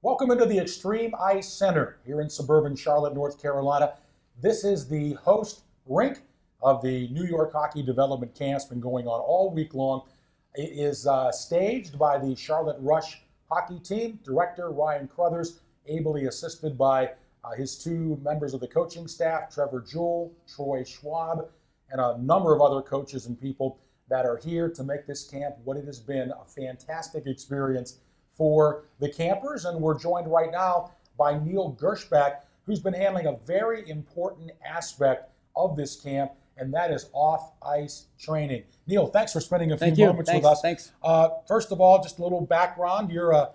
Welcome into the Extreme Ice Center here in suburban Charlotte, North Carolina. This is the host rink of the New York Hockey Development Camp. It's been going on all week long. It is staged by the Charlotte Rush hockey team. Director Ryan Crothers, ably assisted by his two members of the coaching staff, Trevor Jewell, Troy Schwab, and a number of other coaches and people that are here to make this camp what it has been, a fantastic experience for the campers. And we're joined right now by Neil Gerspach, who's been handling a very important aspect of this camp, and that is off-ice training. Neil, thanks for spending a few moments with us. Thanks. First of all, just a little background. You're a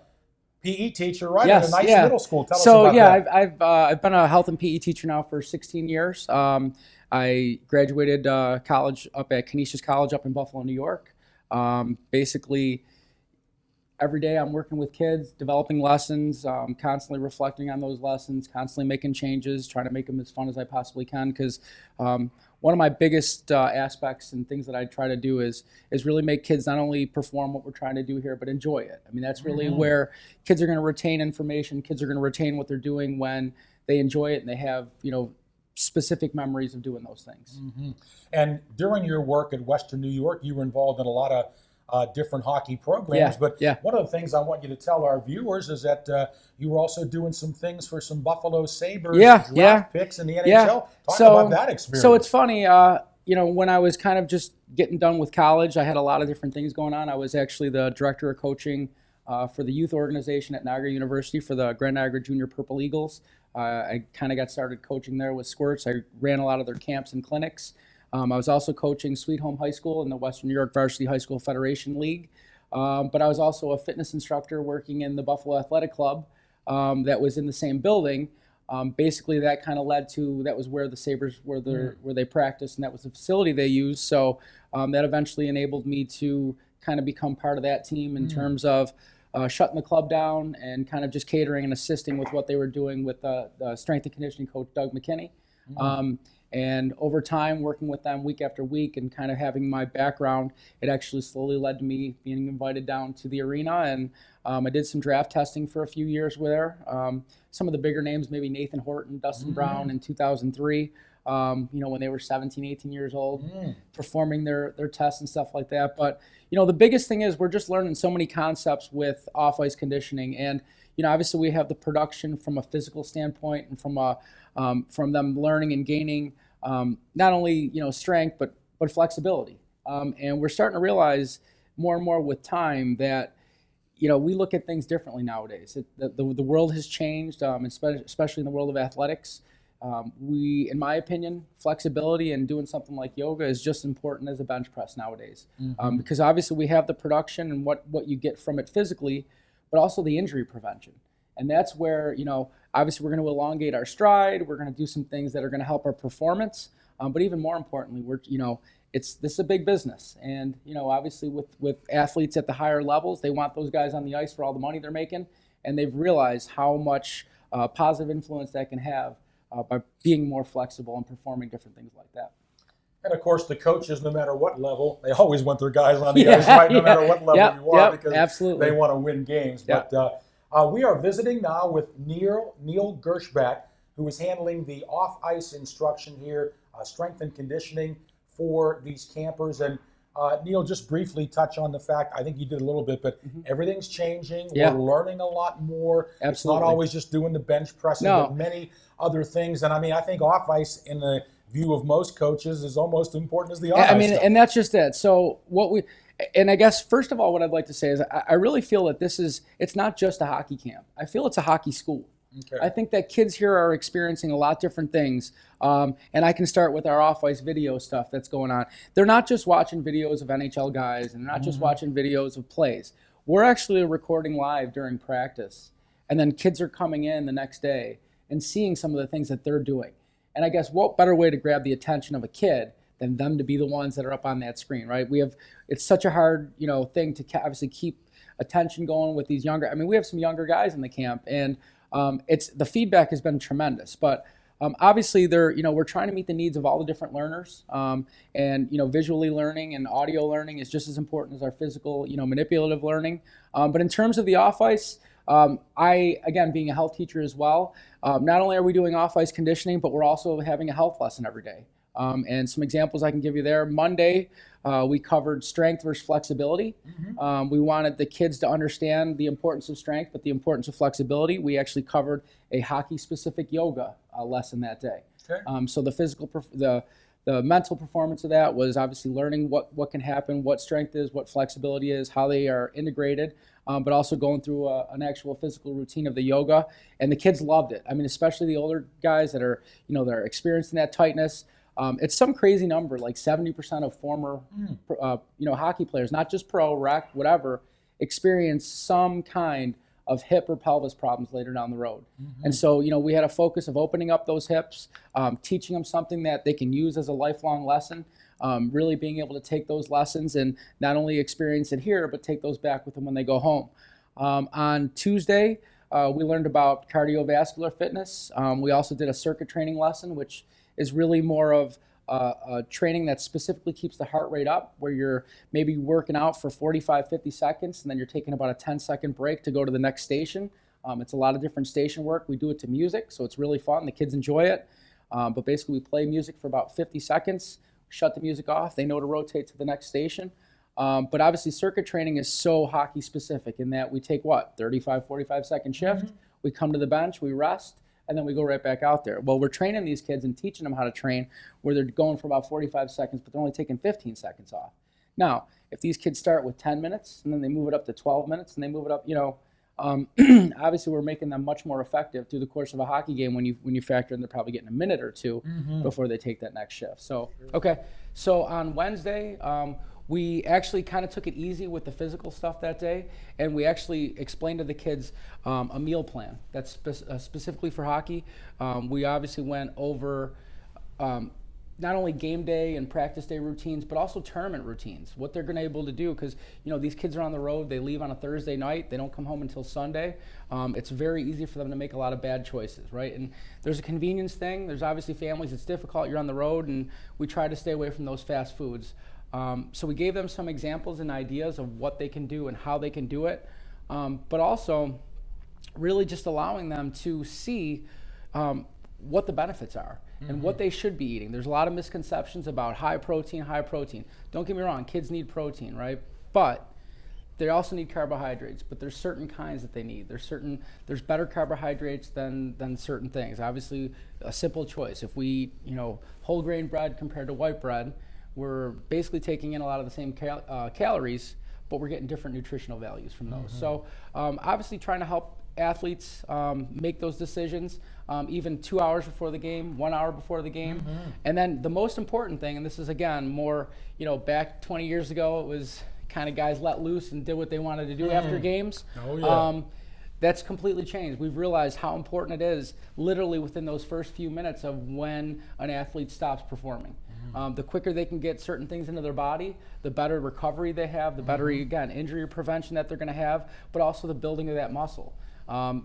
PE teacher, right? At a nice middle school. Tell us about that. I've been a health and PE teacher now for 16 years. I graduated college up at Canisius College up in Buffalo, New York. Basically, every day I'm working with kids, developing lessons, constantly reflecting on those lessons, constantly making changes, trying to make them as fun as I possibly can. Because one of my biggest aspects and things that I try to do is really make kids not only perform what we're trying to do here, but enjoy it. I mean, that's really where kids are going to retain information. Kids are going to retain what they're doing when they enjoy it and they have, specific memories of doing those things. And during your work at Western New York, you were involved in a lot of different hockey programs. But one of the things I want you to tell our viewers is that you were also doing some things for some Buffalo Sabres draft picks in the NHL. Talk about that experience. So it's funny, when I was kind of just getting done with college, I had a lot of different things going on. I was actually the director of coaching for the youth organization at Niagara University for the Grand Niagara Junior Purple Eagles. I kind of got started coaching there with Squirts. I ran a lot of their camps and clinics. I was also coaching Sweet Home High School in the Western New York Varsity High School Federation League. But I was also a fitness instructor working in the Buffalo Athletic Club that was in the same building. Basically, that kind of led to, that was where the Sabres were where they practiced, and that was the facility they used. So that eventually enabled me to kind of become part of that team in terms of shutting the club down and kind of just catering and assisting with what they were doing with the strength and conditioning coach, Doug McKinney. And over time, working with them week after week and kind of having my background, it actually slowly led to me being invited down to the arena. And I did some draft testing for a few years there. Some of the bigger names, maybe Nathan Horton, Dustin Brown in 2003, when they were 17, 18 years old, performing their tests and stuff like that. But, the biggest thing is we're just learning so many concepts with off-ice conditioning. And, obviously we have the production from a physical standpoint and from them learning and gaining not only strength but flexibility. And we're starting to realize more and more with time that we look at things differently nowadays. The world has changed, especially in the world of athletics. In my opinion, flexibility and doing something like yoga is just as important as a bench press nowadays. Because obviously we have the production and what you get from it physically, but also the injury prevention. And that's where, obviously we're going to elongate our stride. We're going to do some things that are going to help our performance. But even more importantly, this is a big business. And, obviously with athletes at the higher levels, they want those guys on the ice for all the money they're making. And they've realized how much positive influence that can have by being more flexible and performing different things like that. And, of course, the coaches, no matter what level, they always want their guys on the ice, right? No matter what level you are, because absolutely. They want to win games. But we are visiting now with Neil Gerspach, who is handling the off-ice instruction here, strength and conditioning for these campers. And, Neil, just briefly touch on the fact, I think you did a little bit, but everything's changing. We're learning a lot more. Absolutely. It's not always just doing the bench pressing, but many other things. And, I think off-ice in the view of most coaches is almost important as the on-ice stuff. And that's just it. So and I guess first of all, what I'd like to say is I really feel that it's not just a hockey camp. I feel it's a hockey school. Okay. I think that kids here are experiencing a lot different things. And I can start with our off-ice video stuff that's going on. They're not just watching videos of NHL guys and they're not just watching videos of plays. We're actually recording live during practice. And then kids are coming in the next day and seeing some of the things that they're doing. And I guess what better way to grab the attention of a kid than them to be the ones that are up on that screen, right? It's such a hard, thing to obviously keep attention going with these younger. We have some younger guys in the camp, and the feedback has been tremendous. But obviously, we're trying to meet the needs of all the different learners, and visually learning and audio learning is just as important as our physical, manipulative learning. But in terms of the off ice, Again, being a health teacher as well, not only are we doing off-ice conditioning, but we're also having a health lesson every day. And some examples I can give you there. Monday, we covered strength versus flexibility. We wanted the kids to understand the importance of strength, but the importance of flexibility. We actually covered a hockey-specific yoga lesson that day. Okay. So the mental performance of that was obviously learning what can happen, what strength is, what flexibility is, how they are integrated, but also going through an actual physical routine of the yoga. And the kids loved it. I mean, especially the older guys that are, that are experiencing that tightness. It's some crazy number, like 70% of former, hockey players, not just pro, rec, whatever, experience some kind of hip or pelvis problems later down the road. And so, we had a focus of opening up those hips, teaching them something that they can use as a lifelong lesson, really being able to take those lessons and not only experience it here, but take those back with them when they go home. On Tuesday, we learned about cardiovascular fitness. We also did a circuit training lesson, which is really more of training that specifically keeps the heart rate up, where you're maybe working out for 45, 50 seconds, and then you're taking about a 10-second break to go to the next station. It's a lot of different station work. We do it to music, so it's really fun. The kids enjoy it. But basically, we play music for about 50 seconds, shut the music off. They know to rotate to the next station. But obviously, circuit training is so hockey specific in that we take 35, 45-second shift. We come to the bench, we rest, and then we go right back out there. Well, we're training these kids and teaching them how to train where they're going for about 45 seconds, but they're only taking 15 seconds off. Now, if these kids start with 10 minutes and then they move it up to 12 minutes and they move it up, obviously we're making them much more effective through the course of a hockey game when you factor in they're probably getting a minute or two before they take that next shift. So, okay. So on Wednesday, we actually kind of took it easy with the physical stuff that day, and we actually explained to the kids a meal plan that's specifically for hockey. We obviously went over not only game day and practice day routines, but also tournament routines, what they're going to be able to do, because these kids are on the road. They leave on a Thursday night. They don't come home until Sunday. It's very easy for them to make a lot of bad choices, right? And there's a convenience thing. There's obviously families. It's difficult. You're on the road, and we try to stay away from those fast foods. So we gave them some examples and ideas of what they can do and how they can do it, but also really just allowing them to see what the benefits are and what they should be eating. There's a lot of misconceptions about high protein. Don't get me wrong, kids need protein, right? But they also need carbohydrates, but there's certain kinds that they need. There's better carbohydrates than certain things. Obviously, a simple choice. If we eat, whole grain bread compared to white bread, we're basically taking in a lot of the same calories, but we're getting different nutritional values from those. So obviously trying to help athletes make those decisions, even 2 hours before the game, 1 hour before the game. And then the most important thing, and this is again more, back 20 years ago, it was kind of guys let loose and did what they wanted to do after games. Oh, yeah. That's completely changed. We've realized how important it is literally within those first few minutes of when an athlete stops performing. The quicker they can get certain things into their body, the better recovery they have, the better, again, injury prevention that they're going to have, but also the building of that muscle. I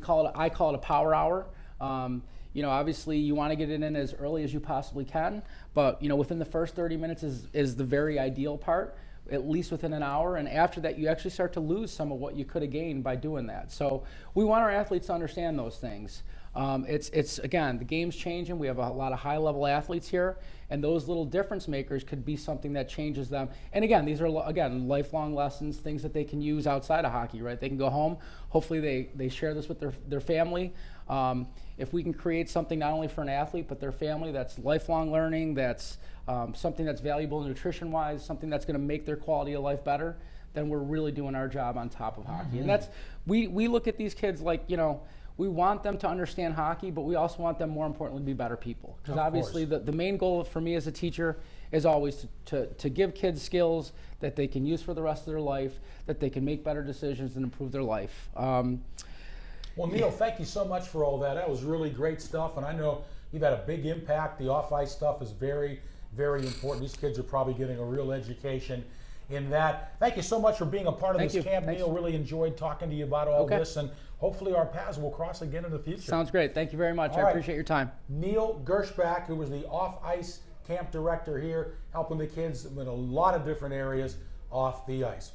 call it a power hour. Obviously you want to get it in as early as you possibly can, but within the first 30 minutes is the very ideal part, at least within an hour. And after that, you actually start to lose some of what you could have gained by doing that. So we want our athletes to understand those things. It's again, the game's changing. We have a lot of high-level athletes here, and those little difference makers could be something that changes them. And again, these are lifelong lessons, things that they can use outside of hockey, right? They can go home. Hopefully, they share this with their family. If we can create something not only for an athlete but their family that's lifelong learning, that's something that's valuable nutrition-wise, something that's going to make their quality of life better, then we're really doing our job on top of hockey. And that's we look at these kids like we want them to understand hockey, but we also want them, more importantly, to be better people. Because obviously the main goal for me as a teacher is always to give kids skills that they can use for the rest of their life, that they can make better decisions and improve their life. Well, Neil, thank you so much for all that. That was really great stuff, and I know you've had a big impact. The off-ice stuff is very, very important. These kids are probably getting a real education in that. Thank you so much for being a part of this camp, Neil. Really enjoyed talking to you about all this, and hopefully our paths will cross again in the future. Sounds great. Thank you very much. I appreciate your time. Neil Gerspach, who was the off-ice camp director here, helping the kids in a lot of different areas off the ice.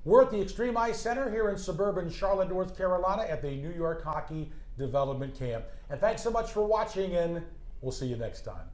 We're at the Extreme Ice Center here in suburban Charlotte, North Carolina at the New York Hockey Development Camp. And thanks so much for watching, and we'll see you next time.